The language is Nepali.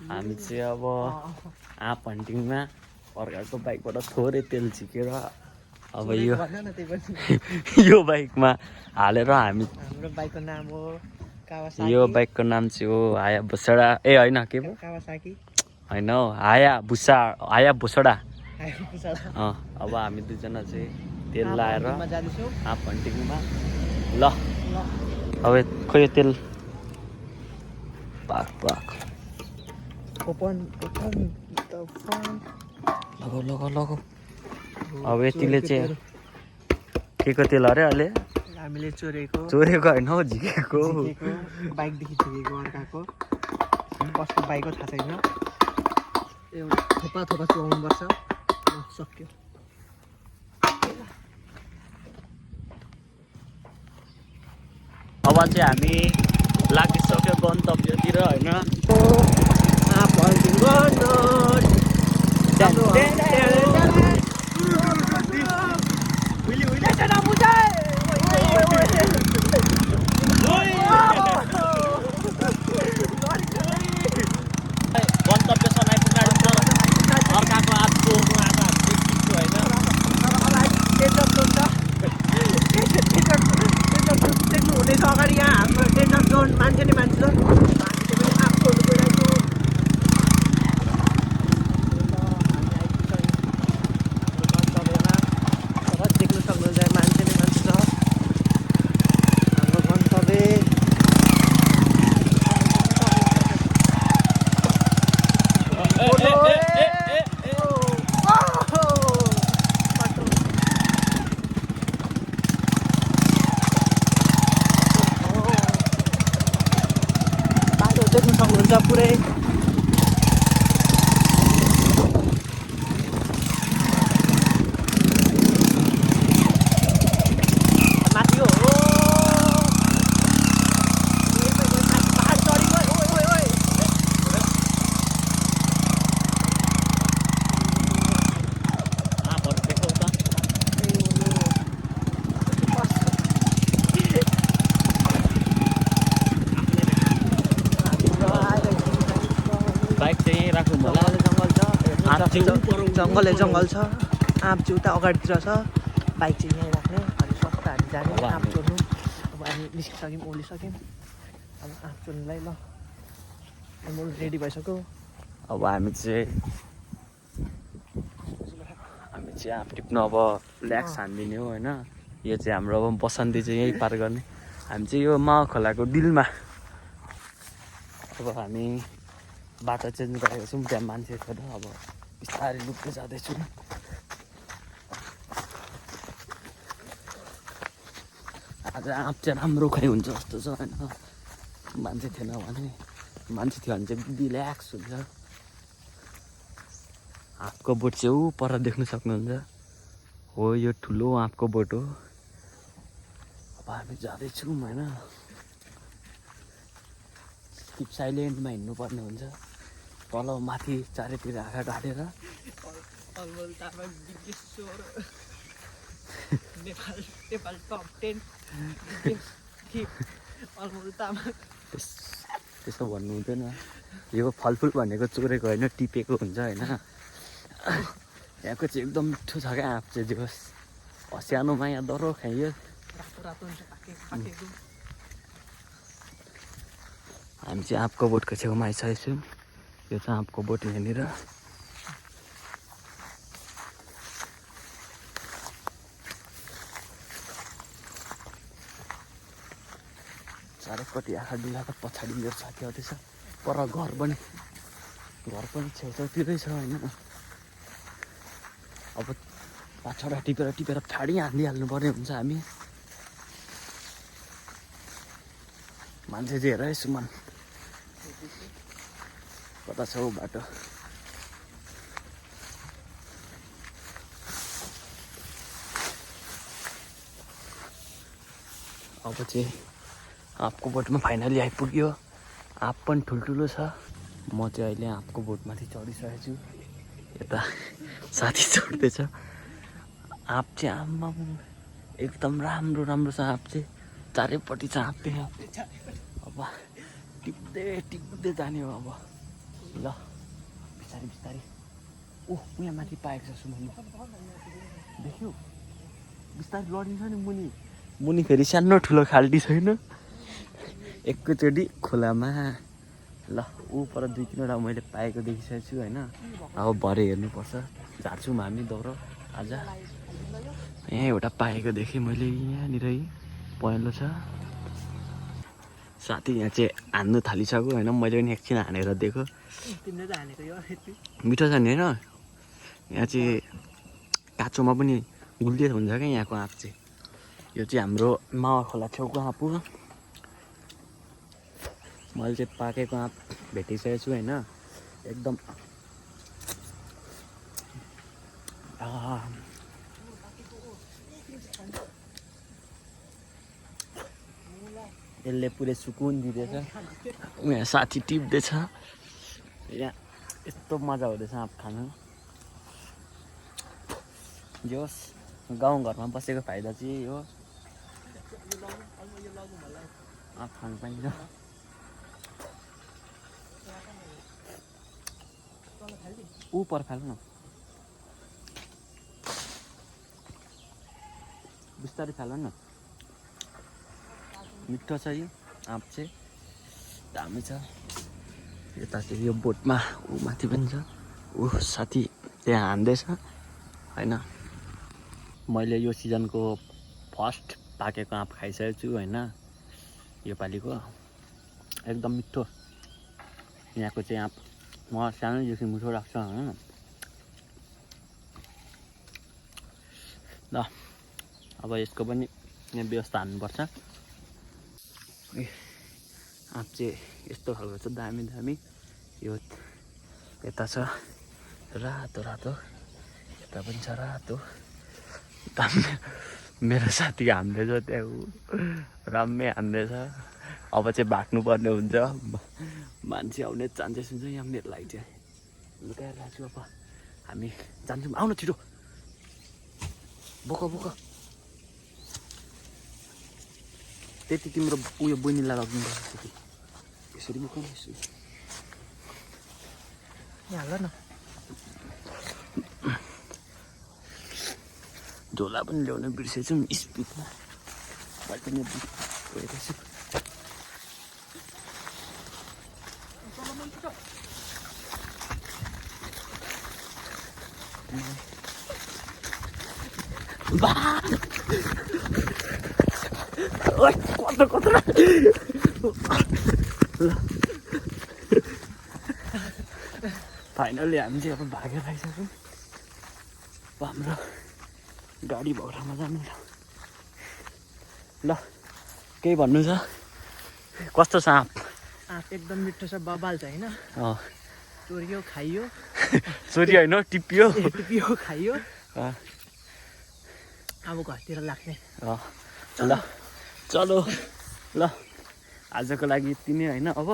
हामी चाहिँ अब आँप हन्टिङमा अर्काको बाइकबाट थोरै तेल झिकेर अब यो बाइकमा हालेर हामी हाम्रो बाइकको नाम हो यो बाइकको नाम चाहिँ हो हायाबुसा ए होइन के पो कावासाकी होइन हौ हायाबुसा अब हामी दुईजना चाहिँ तेल लाएर आँप हन्टिङमा ल अब खोइ तेल पाक लगाऊ अब यतिले चाहिँ के को तेल अरे अहिले हामीले चोरेको होइन हौ झिकेको बाइकदेखि झिकेको अर्काको कसको बाइक हो थाहा छैन एउटा थोपा चुहाउनुपर्छ सक्यो अब चाहिँ हामी लागिसक्यो गन्तव्यतिर होइन गन्तव्यसम्म आइपुग्नु अर्काको आजको हुनेछ अगाडि यहाँ हाम्रो डेन्जर जोन मान्छे नै मान्छे देख्नु सक्नुहुन्छ मान्छे नै मान्छे छ हाम्रो गन्तव्य देख्नु सक्नुहुन्छ पुरै माथि हो बाइक चाहिँ यहीँ राखौँ होला जङ्गल छ आँप चाहिँ उता अगाडितिर छ बाइक चाहिँ यहीँ राख्ने अनि सस्तो हामी जाने आँप चोर्नु अब हामी निस्किसक्यौँ ओर्लिसक्यौँ अब आँप चोर्नुलाई ल म रेडी भइसक्यो अब हामी चाहिँ आँप टिप्नु अब ल्याक्स हानिदिने हो होइन यो चाहिँ हाम्रो अब बसन्ती चाहिँ यहीँ पार गर्ने हामी चाहिँ यो माउ खोलाको डिलमा अब हामी बाटो चेन्ज गरेको छौँ त्यहाँ मान्छे छैन अब बिस्तारै लुक्दै जाँदैछु आज आँप चाहिँ राम्रो खाइ हुन्छ जस्तो छ होइन मान्छे थिएन भने मान्छे थियो भने चाहिँ रिल्याक्स हुन्छ आँपको बोट चाहिँ ऊ पर देख्नु सक्नुहुन्छ हो यो ठुलो आँपको बोट हो अब हामी जाँदैछौँ होइन किप साइलेन्टमा हिँड्नुपर्ने हुन्छ तल माथि चारैतिर आँखा गाडेर नेपाल टप 10 त्यसो भन्नु हुँदैन यो फलफुल भनेको चोरेको होइन टिपेको हुन्छ होइन यहाँको चाहिँ एकदम मिठो छ क्या आँप चाहिँ दियोस् सानोमा यहाँ डह्रो खाइयो हामी चाहिँ आँपको बोटको छेउमा आइसकेको छौँ यो चाहिँ आँपको बोट यहाँनिर चारैपट्टि आँखा डुला त पछाडि मेरो साथी आउँदैछ पर घर पनि छेउछाउतिरै छ होइन अब पाछाडा टिपेर फाडी हानिदिइहाल्नु पर्ने हुन्छ हामी मान्छे चाहिँ हेर है सुमन कता छ हौ बाटो अब चाहिँ आँपको बोटमा फाइनली आइपुग्यो आँप पनि ठुल्ठुलो छ म चाहिँ अहिले आँपको बोटमाथि चढिसकेको छु यता साथी चढ्दैछ आँप चाहिँ आम्मा एकदम राम्रो छ आँप चाहिँ चारैपट्टि छ आँपै अब टिप्दै जाने हो अब ल बिस्तारै बिस्तारै ओह यहाँ माथि पाएको छ सुमन देख्यौ बिस्तारै लडिन्छ नि मुनि मुनि फेरि सानो ठुलो खाल्टी छैन एकैचोटि खोलामा ल ऊ पर 2-3वटा मैले पाएको देखिसकेको छु होइन अब भरे हेर्नुपर्छ झार्छौँ हामी दौड आज यहाँ एउटा पाएको देखेँ मैले यहाँनिर पहेँलो छ साथी यहाँ चाहिँ हान्नु थालिसक्यो होइन मैले पनि एकछिन हानेर दिएको तिमीले त हानेको यो मिठो छ नि होइन यहाँ चाहिँ काँचोमा पनि गुलियो हुन्छ क्या यहाँको आँप चाहिँ यो चाहिँ हाम्रो मावा खोला छेउको आँप हो मैले चाहिँ पाकेको आँप भेटिसकेको छु होइन एकदम यसले पुरै सुकुन दिँदैछ यहाँ साथी टिप्दैछ यहाँ यस्तो मजा हुँदैछ आँप खानु जे होस् गाउँघरमा बसेको फाइदा चाहिँ यही हो आँप खानु पाइन्छ ऊ पर फाल्नु न बिस्तारै फाल्नु न मिठो छ यो आँप चाहिँ दामी छ यता चाहिँ यो बोटमा ऊ माथि पनि छ ऊ साथी त्यहाँ हान्दैछ होइन मैले यो सिजनको फर्स्ट पाकेको आँप खाइसकेको छु होइन योपालिको एकदम मिठो यहाँको चाहिँ आँप म सानैदेखि मिठो लाग्छ होइन ल अब यसको पनि यहाँ व्यवस्था हान्नुपर्छ आँप चाहिँ यस्तो खालको छ दामी दामी यो यता छ रातो रातो यता पनि छ रातो मेरो साथी हान्दैछ त्यहाँ राम्रै हान्दैछ अब चाहिँ भाग्नुपर्ने हुन्छ मान्छे आउने चान्सेस हुन्छ यहाँ मेरो लागि चाहिँ लुकाएर राख्छु अब हामी जान्छौँ आउन छिटो बोक बोक त्यति तिम्रो उयो बहिनीलाई लगिनुपर्छ त्यति यसरी बोक न यसरी यहाँ हाल न झोला पनि ल्याउनु बिर्सेछु स्पिडमा मैले पनि गएको छु कता कता फाइनली हामी चाहिँ अब भागेर आइसक्यौँ अब हाम्रो गाडी भौरामा जानु ल केही भन्नु छ कस्तो छ आँप आँप एकदम मिठो छ बबाल छ होइन चोरियो खाइयो चोरी होइन टिपियो टिपियो खाइयो अब घरतिर लाग्ने ल चलो ल आजको लागि यति नै होइन अब